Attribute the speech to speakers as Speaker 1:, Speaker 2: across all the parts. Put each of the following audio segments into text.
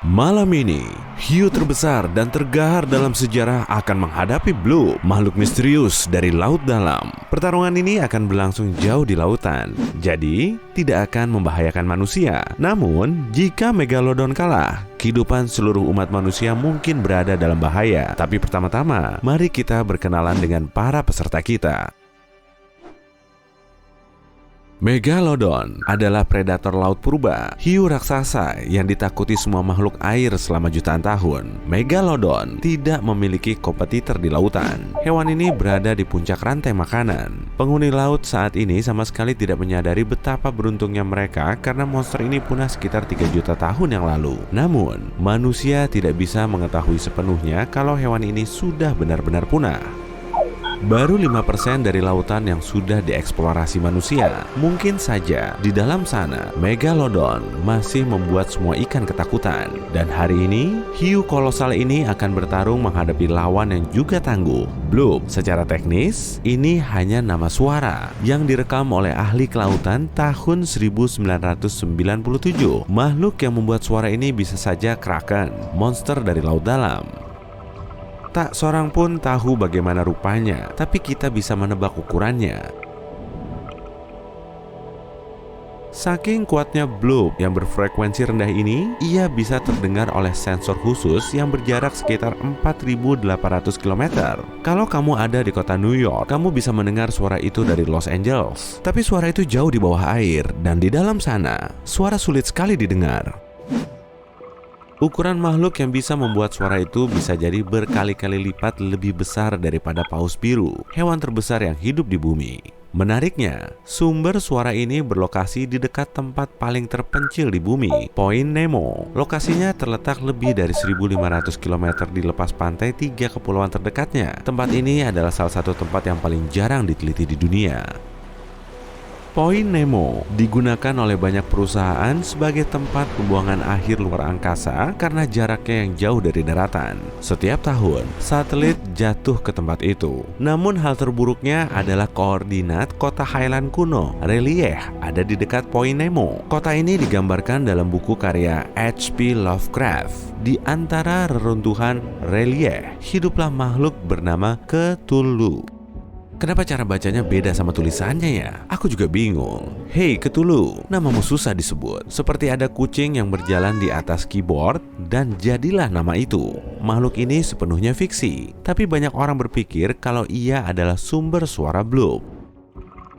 Speaker 1: Malam ini, hiu terbesar dan tergahar dalam sejarah akan menghadapi Bloop, makhluk misterius dari laut dalam. Pertarungan ini akan berlangsung jauh di lautan, jadi tidak akan membahayakan manusia. Namun, jika Megalodon kalah, kehidupan seluruh umat manusia mungkin berada dalam bahaya. Tapi pertama-tama, mari kita berkenalan dengan para peserta kita. Megalodon adalah predator laut purba, hiu raksasa yang ditakuti semua makhluk air selama jutaan tahun. Megalodon tidak memiliki kompetitor di lautan. Hewan ini berada di puncak rantai makanan. Penghuni laut saat ini sama sekali tidak menyadari betapa beruntungnya mereka karena monster ini punah sekitar 3 juta tahun yang lalu. Namun, manusia tidak bisa mengetahui sepenuhnya kalau hewan ini sudah benar-benar punah. Baru 5% dari lautan yang sudah dieksplorasi manusia. Mungkin saja di dalam sana Megalodon masih membuat semua ikan ketakutan. Dan hari ini hiu kolosal ini akan bertarung menghadapi lawan yang juga tangguh, Bloop. Secara teknis ini hanya nama suara yang direkam oleh ahli kelautan tahun 1997. Makhluk yang membuat suara ini bisa saja kraken, monster dari laut dalam. Tak seorang pun tahu bagaimana rupanya, tapi kita bisa menebak ukurannya. Saking kuatnya Bloop yang berfrekuensi rendah ini, ia bisa terdengar oleh sensor khusus yang berjarak sekitar 4.800 km. Kalau kamu ada di kota New York, kamu bisa mendengar suara itu dari Los Angeles. Tapi suara itu jauh di bawah air, dan di dalam sana, suara sulit sekali didengar. Ukuran makhluk yang bisa membuat suara itu bisa jadi berkali-kali lipat lebih besar daripada paus biru, hewan terbesar yang hidup di bumi. Menariknya, sumber suara ini berlokasi di dekat tempat paling terpencil di bumi, Point Nemo. Lokasinya terletak lebih dari 1.500 km di lepas pantai 3 kepulauan terdekatnya. Tempat ini adalah salah satu tempat yang paling jarang diteliti di dunia. Point Nemo digunakan oleh banyak perusahaan sebagai tempat pembuangan akhir luar angkasa karena jaraknya yang jauh dari daratan. Setiap tahun, satelit jatuh ke tempat itu. Namun hal terburuknya adalah koordinat kota Highland kuno, R'lyeh, ada di dekat Point Nemo. Kota ini digambarkan dalam buku karya H.P. Lovecraft. Di antara reruntuhan R'lyeh, hiduplah makhluk bernama Cthulhu. Kenapa cara bacanya beda sama tulisannya ya? Aku juga bingung. Hey Cthulhu, namamu susah disebut. Seperti ada kucing yang berjalan di atas keyboard dan jadilah nama itu. Makhluk ini sepenuhnya fiksi, tapi banyak orang berpikir kalau ia adalah sumber suara Bloop.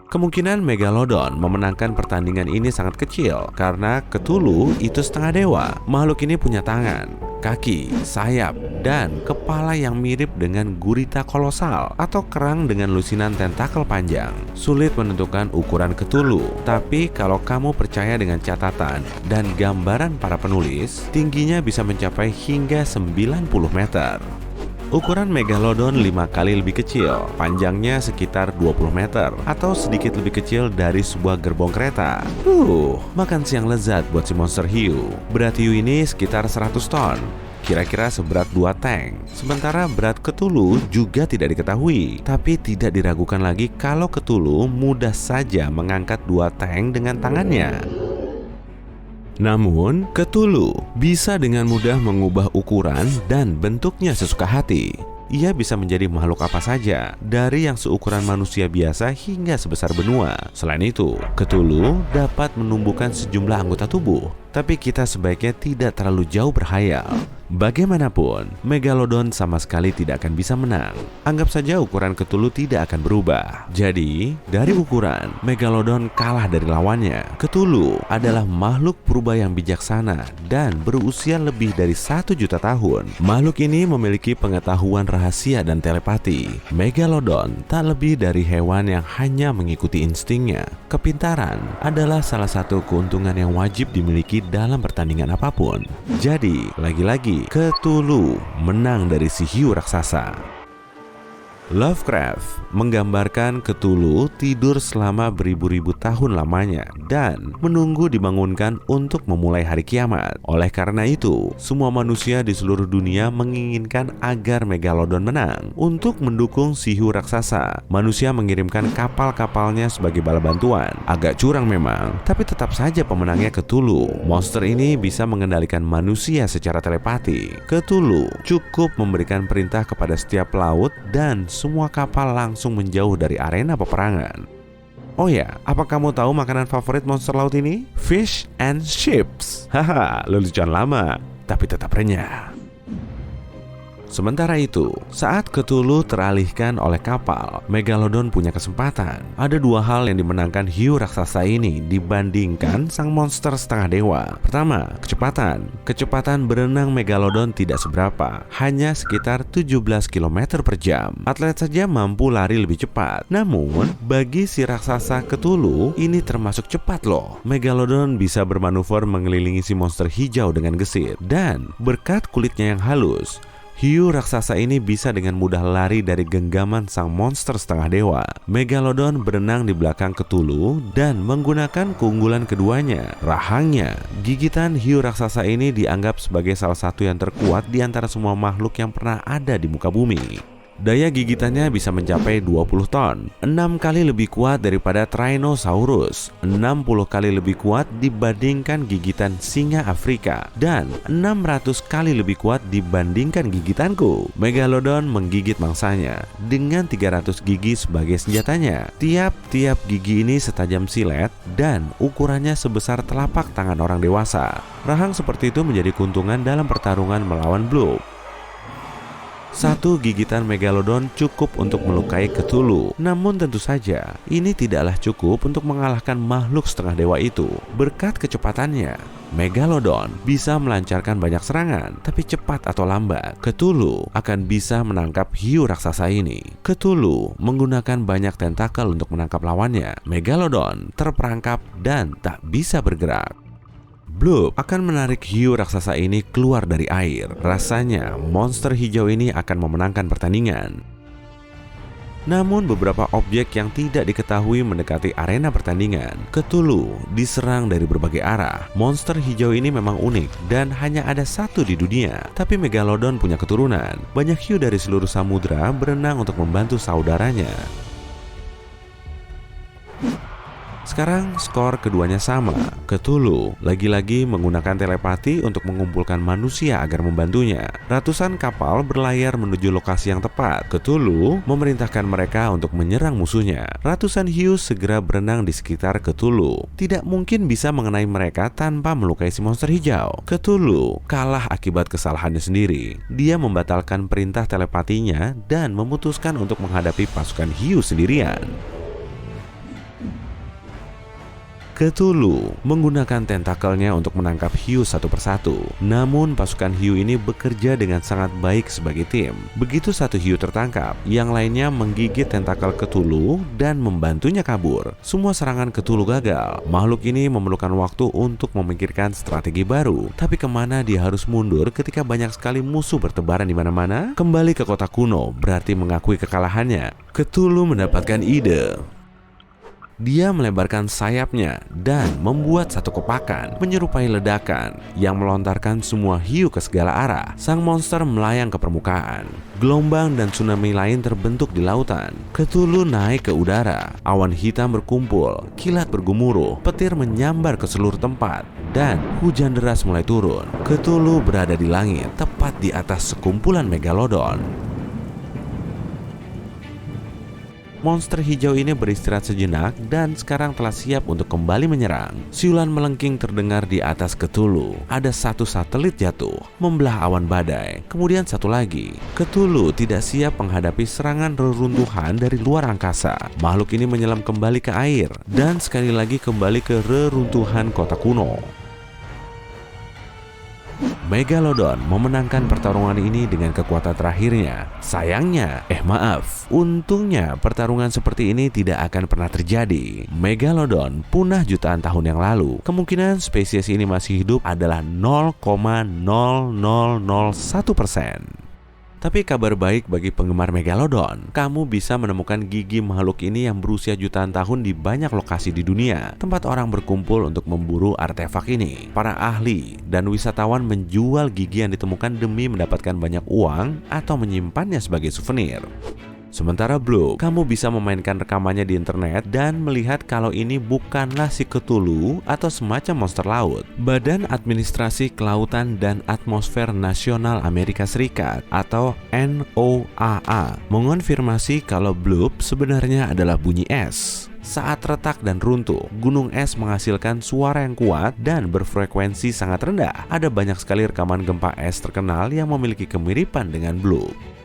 Speaker 1: Kemungkinan Megalodon memenangkan pertandingan ini sangat kecil karena Cthulhu itu setengah dewa. Makhluk ini punya tangan, kaki, sayap, dan kepala yang mirip dengan gurita kolosal atau kerang dengan lusinan tentakel panjang. Sulit menentukan ukuran Cthulhu, tapi kalau kamu percaya dengan catatan dan gambaran para penulis, tingginya bisa mencapai hingga 90 meter. Ukuran Megalodon 5 kali lebih kecil, panjangnya sekitar 20 meter atau sedikit lebih kecil dari sebuah gerbong kereta. Makan siang lezat buat si monster hiu. Berat hiu ini sekitar 100 ton, kira-kira seberat 2 tank. Sementara berat Cthulhu juga tidak diketahui, tapi tidak diragukan lagi kalau Cthulhu mudah saja mengangkat 2 tank dengan tangannya. Namun, Cthulhu bisa dengan mudah mengubah ukuran dan bentuknya sesuka hati. Ia bisa menjadi makhluk apa saja, dari yang seukuran manusia biasa hingga sebesar benua. Selain itu, Cthulhu dapat menumbuhkan sejumlah anggota tubuh, tapi kita sebaiknya tidak terlalu jauh berhayal. Bagaimanapun, Megalodon sama sekali tidak akan bisa menang. Anggap saja ukuran Cthulhu tidak akan berubah. Jadi, dari ukuran, Megalodon kalah dari lawannya. Cthulhu adalah makhluk purba yang bijaksana dan berusia lebih dari 1 juta tahun. Makhluk ini memiliki pengetahuan rahasia dan telepati. Megalodon tak lebih dari hewan yang hanya mengikuti instingnya. Kepintaran adalah salah satu keuntungan yang wajib dimiliki dalam pertandingan apapun. Jadi, lagi-lagi Cthulhu menang dari si hiu raksasa. Lovecraft menggambarkan Cthulhu tidur selama beribu-ribu tahun lamanya dan menunggu dibangunkan untuk memulai hari kiamat. Oleh karena itu, semua manusia di seluruh dunia menginginkan agar Megalodon menang. Untuk mendukung si hiu raksasa, manusia mengirimkan kapal-kapalnya sebagai bala bantuan. Agak curang memang, tapi tetap saja pemenangnya Cthulhu. Monster ini bisa mengendalikan manusia secara telepati. Cthulhu cukup memberikan perintah kepada setiap laut dan semua kapal langsung menjauh dari arena peperangan. Oh ya, apa kamu tahu makanan favorit monster laut ini? Fish and chips. Haha, lelucon lama, tapi tetap renyah. Sementara itu, saat Cthulhu teralihkan oleh kapal, Megalodon punya kesempatan. Ada dua hal yang dimenangkan hiu raksasa ini dibandingkan sang monster setengah dewa. Pertama, kecepatan. Kecepatan berenang Megalodon tidak seberapa, hanya sekitar 17 km per jam. Atlet saja mampu lari lebih cepat. Namun, bagi si raksasa Cthulhu, ini termasuk cepat loh. Megalodon bisa bermanuver mengelilingi si monster hijau dengan gesit. Dan berkat kulitnya yang halus, hiu raksasa ini bisa dengan mudah lari dari genggaman sang monster setengah dewa. Megalodon berenang di belakang Cthulhu dan menggunakan keunggulan keduanya, rahangnya. Gigitan hiu raksasa ini dianggap sebagai salah satu yang terkuat di antara semua makhluk yang pernah ada di muka bumi. Daya gigitannya bisa mencapai 20 ton, 6 kali lebih kuat daripada Tyrannosaurus, 60 kali lebih kuat dibandingkan gigitan singa Afrika, dan 600 kali lebih kuat dibandingkan gigitanku. Megalodon menggigit mangsanya dengan 300 gigi sebagai senjatanya. Tiap-tiap gigi ini setajam silet dan ukurannya sebesar telapak tangan orang dewasa. Rahang seperti itu menjadi keuntungan dalam pertarungan melawan Blob. Satu gigitan Megalodon cukup untuk melukai Cthulhu. Namun tentu saja, ini tidaklah cukup untuk mengalahkan makhluk setengah dewa itu. Berkat kecepatannya, Megalodon bisa melancarkan banyak serangan, tapi cepat atau lambat, Cthulhu akan bisa menangkap hiu raksasa ini. Cthulhu menggunakan banyak tentakel untuk menangkap lawannya. Megalodon terperangkap dan tak bisa bergerak. Blob akan menarik hiu raksasa ini keluar dari air. Rasanya monster hijau ini akan memenangkan pertandingan. Namun beberapa objek yang tidak diketahui mendekati arena pertandingan. Cthulhu diserang dari berbagai arah. Monster hijau ini memang unik dan hanya ada satu di dunia. Tapi Megalodon punya keturunan. Banyak hiu dari seluruh samudra berenang untuk membantu saudaranya. Sekarang skor keduanya sama. Cthulhu lagi-lagi menggunakan telepati untuk mengumpulkan manusia agar membantunya. Ratusan kapal berlayar menuju lokasi yang tepat. Cthulhu memerintahkan mereka untuk menyerang musuhnya. Ratusan hiu segera berenang di sekitar Cthulhu. Tidak mungkin bisa mengenai mereka tanpa melukai si monster hijau. Cthulhu kalah akibat kesalahannya sendiri. Dia membatalkan perintah telepatinya dan memutuskan untuk menghadapi pasukan hiu sendirian. Cthulhu menggunakan tentakelnya untuk menangkap hiu satu persatu. Namun pasukan hiu ini bekerja dengan sangat baik sebagai tim. Begitu satu hiu tertangkap, yang lainnya menggigit tentakel Cthulhu dan membantunya kabur. Semua serangan Cthulhu gagal. Makhluk ini memerlukan waktu untuk memikirkan strategi baru. Tapi kemana dia harus mundur ketika banyak sekali musuh bertebaran di mana-mana? Kembali ke kota kuno berarti mengakui kekalahannya. Cthulhu mendapatkan ide. Dia melebarkan sayapnya dan membuat satu kopakan menyerupai ledakan yang melontarkan semua hiu ke segala arah. Sang monster melayang ke permukaan. Gelombang dan tsunami lain terbentuk di lautan. Cthulhu naik ke udara. Awan hitam berkumpul, kilat bergemuruh, petir menyambar ke seluruh tempat, dan hujan deras mulai turun. Cthulhu berada di langit, tepat di atas sekumpulan Megalodon. Monster hijau ini beristirahat sejenak dan sekarang telah siap untuk kembali menyerang. Siulan melengking terdengar di atas Cthulhu. Ada satu satelit jatuh, membelah awan badai. Kemudian satu lagi. Cthulhu tidak siap menghadapi serangan reruntuhan dari luar angkasa. Makhluk ini menyelam kembali ke air dan sekali lagi kembali ke reruntuhan kota kuno. Megalodon memenangkan pertarungan ini dengan kekuatan terakhirnya. Sayangnya, untungnya pertarungan seperti ini tidak akan pernah terjadi. Megalodon punah jutaan tahun yang lalu. Kemungkinan spesies ini masih hidup adalah 0,0001%. Tapi kabar baik bagi penggemar Megalodon, kamu bisa menemukan gigi makhluk ini yang berusia jutaan tahun di banyak lokasi di dunia, tempat orang berkumpul untuk memburu artefak ini. Para ahli dan wisatawan menjual gigi yang ditemukan demi mendapatkan banyak uang atau menyimpannya sebagai souvenir. Sementara Bloop, kamu bisa memainkan rekamannya di internet dan melihat kalau ini bukanlah si Cthulhu atau semacam monster laut. Badan Administrasi Kelautan dan Atmosfer Nasional Amerika Serikat atau NOAA mengonfirmasi kalau Bloop sebenarnya adalah bunyi es. Saat retak dan runtuh, gunung es menghasilkan suara yang kuat dan berfrekuensi sangat rendah. Ada banyak sekali rekaman gempa es terkenal yang memiliki kemiripan dengan Bloop.